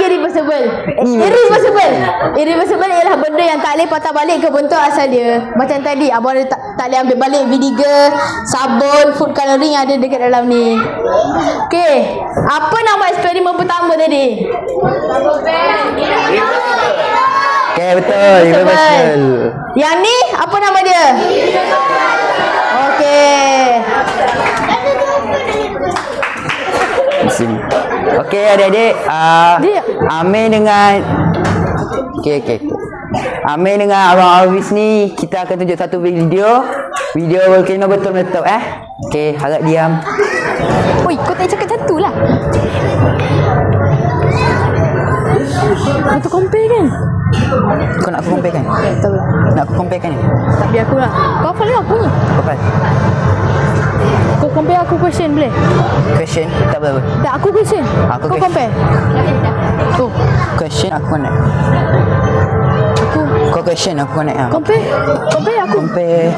irreversible. Irreversible ialah benda yang tak boleh patah balik ke bentuk asal dia. Macam tadi abang ada tak boleh ambil balik vinegar, sabun, food coloring yang ada dekat dalam ni. Okey, apa nama eksperimen pertama tadi? Okay, betul. Irreversible. Yang ni apa nama dia? Okey. Okey adik-adik, Amir dengan Amir dengan Abang Alvis ni kita akan tunjuk satu video volcano betul meletup Okey, harap diam. Oi, kau tak cakap satu lah. Kau tu compare kan? Kau nak aku compare kan? Tak lah. Nak aku compare kan? Tak biar aku lah. Kau hafal aku ni. Hafal. Kau compare aku question boleh? Question? Tak apa. Tak, aku question. Kau compare. Tu. Question aku connect. Kau question aku connect. Compare aku. Compare.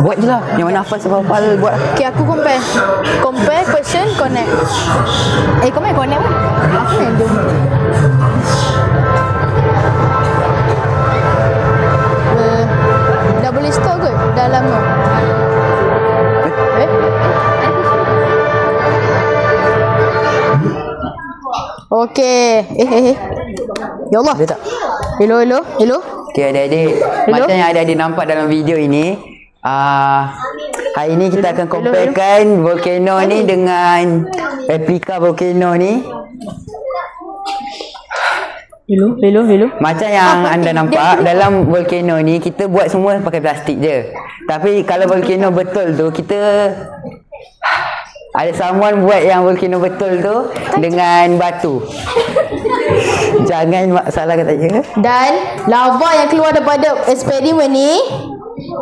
Buat je lah. Yang mana hafal sebab hafal buat. Okay, aku compare. Compare, question, connect. Compare, connect pun. Aku yang jom. Dah boleh stop kot dalam tu. Okey. Ya Allah. Ada tak? Hello. Okey adik-adik. Macam yang adik-adik nampak dalam video ini, hari ini kita akan comparekan volcano ni dengan replika volcano ni. Hello. Macam yang anda nampak dalam volcano ni kita buat semua pakai plastik je. Tapi kalau volcano betul tu kita ada someone buat yang volcano betul tu dengan batu. Jangan salahkan saya. Dan lava yang keluar daripada eksperimen ni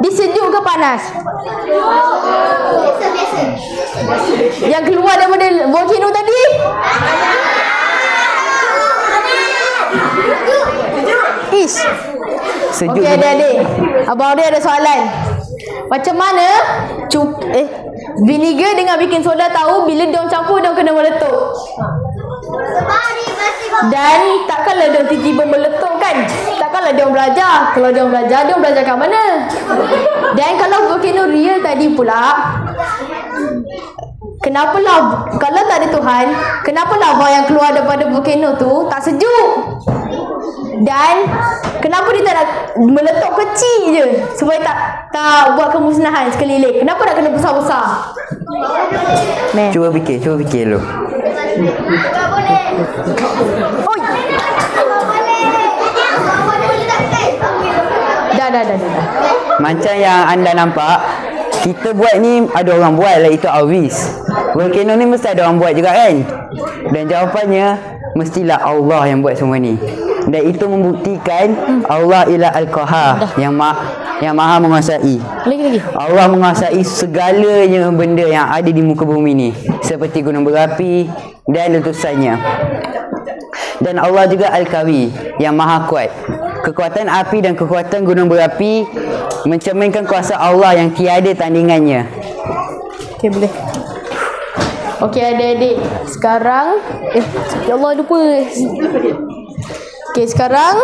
dia sejuk ke panas? Biasa. Yang keluar daripada volcano tadi? Ish. Sejuk. Okey adik-adik, abang dia ada soalan. Macam mana vinegar dengan baking soda tahu bila diorang campur diorang kena meletup? Dan takkanlah diorang tiba-tiba meletup kan? Takkanlah diorang belajar. Kalau diorang belajar kat mana? Dan kalau volcano real tadi pula, kenapa kalau tak ada Tuhan, kenapa lava yang keluar daripada volcano tu tak sejuk? Dan kenapa dia tak nak meletup kecil je supaya tak buat kemusnahan sekeliling? Kenapa nak kena besar-besar? Cuba fikir dulu. Oi. Dah. Macam yang anda nampak, kita buat ni ada orang buat lah, itu Alvis. Volcano ni mesti ada orang buat juga kan? Dan jawapannya mestilah Allah yang buat semua ni. Dan itu membuktikan Allah ialah Al-Qahar yang maha menguasai. Lagi. Allah menguasai segalanya benda yang ada di muka bumi ni, seperti gunung berapi dan letusannya. Dan Allah juga Al-Qawi yang maha kuat. Kekuatan api dan kekuatan gunung berapi mencerminkan kuasa Allah yang tiada tandingannya. Okey, boleh. Okey adik-adik, sekarang ya Allah lupa. Okey, sekarang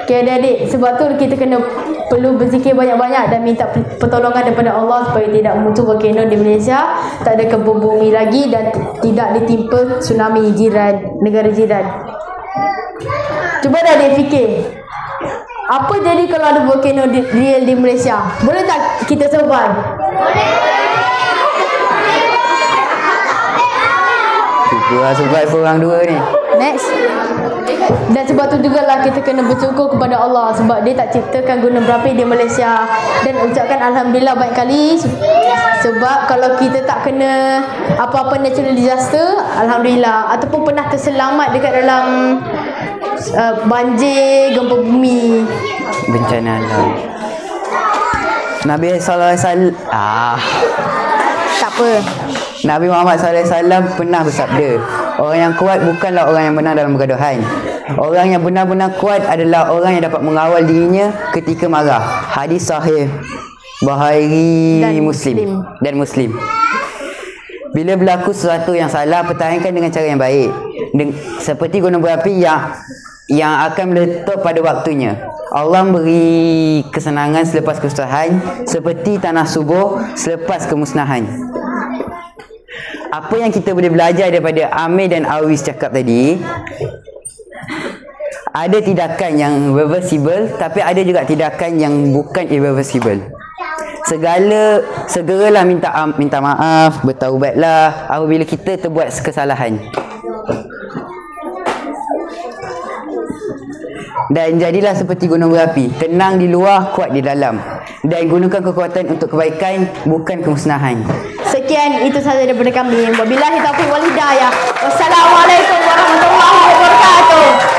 okey adik-adik, sebab tu kita perlu berzikir banyak-banyak dan minta pertolongan daripada Allah supaya tidak muncul volcano di Malaysia, tak ada gempa bumi lagi dan tidak ditimpa tsunami negara jiran. Cuba dah adik fikir, apa jadi kalau ada volcano real di Malaysia? Boleh tak kita survive? Survive orang dua ni. Next. Dan sebab tu jugalah kita kena bersyukur kepada Allah sebab dia tak ciptakan gunung berapi di Malaysia. Dan ucapkan Alhamdulillah banyak kali. Sebab kalau kita tak kena apa-apa natural disaster, Alhamdulillah. Ataupun pernah terselamat dekat dalam banjir, gempa bumi, bencana alam. Nabi SAW tak apa. Nabi Muhammad SAW pernah bersabda, orang yang kuat bukanlah orang yang benar dalam pergaduhan. Orang yang benar-benar kuat adalah orang yang dapat mengawal dirinya ketika marah. Hadis sahih Bukhari dan Muslim. Bila berlaku sesuatu yang salah, pertahankan dengan cara yang baik. Seperti gunung berapi yang akan meletup pada waktunya. Allah beri kesenangan selepas kesusahan, seperti tanah subur selepas kemusnahan. Apa yang kita boleh belajar daripada Amir dan Awis cakap tadi, ada tindakan yang reversible, tapi ada juga tindakan yang bukan irreversible. Segeralah minta maaf, bertaubatlah apabila kita terbuat kesalahan. Dan jadilah seperti gunung berapi, tenang di luar, kuat di dalam, dan gunakan kekuatan untuk kebaikan, bukan kemusnahan. Sekian, itu sahaja daripada kami. Wabillahi taufiq wal hidayah. Wassalamualaikum warahmatullahi wabarakatuh.